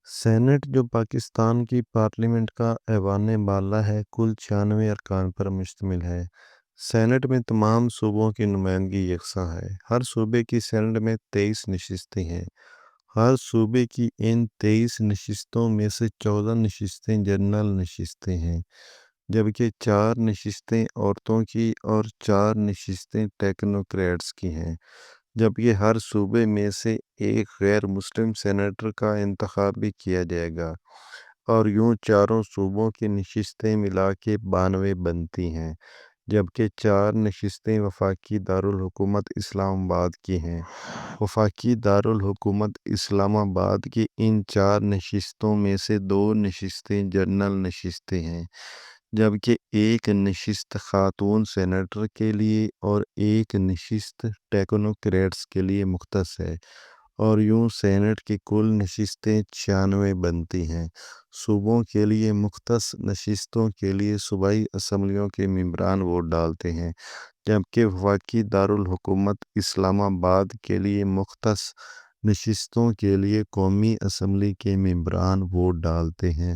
Saint جو پاکستان کی parliament کا ایوان بالا ہے، کل 96 ارکان پر مشتمل ہے۔ سینٹ میں تمام صوبوں کی نمائندگی یکساں ہے۔ ہر صوبے کی سینٹ میں 23 نشستیں ہیں۔ ہر صوبے کی ان 23 نشستوں میں سے 14 نشستیں جنرل نشستیں ہیں، جبکہ 4 نشستیں عورتوں کی اور 4 نشستیں ٹیکنوکریٹس کی ہیں، جبکہ ہر صوبے میں سے ایک غیر مسلم سینیٹر کا انتخاب بھی کیا جائے گا، اور یوں چاروں صوبوں کی نشستیں ملا کے 92 بنتی ہیں، جبکہ 4 نشستیں وفاقی دارالحکومت اسلام آباد کی ہیں۔ وفاقی دارالحکومت اسلام آباد کی ان 4 نشستوں میں سے 2 نشستیں جنرل نشستیں ہیں، جبکہ ایک نشست خاتون سینیٹر کے لیے اور ایک نشست ٹیکنوکریٹس کے لیے مختص ہے، اور یوں سینٹ کی کل نشستیں 96 بنتی ہیں۔ صوبوں کے لیے مختص نشستوں کے لیے صوبائی اسمبلیوں کے ممبران ووٹ ڈالتے ہیں، جبکہ وفاقی دارالحکومت اسلام آباد کے لیے مختص نشستوں کے لیے قومی اسمبلی کے ممبران ووٹ ڈالتے ہیں۔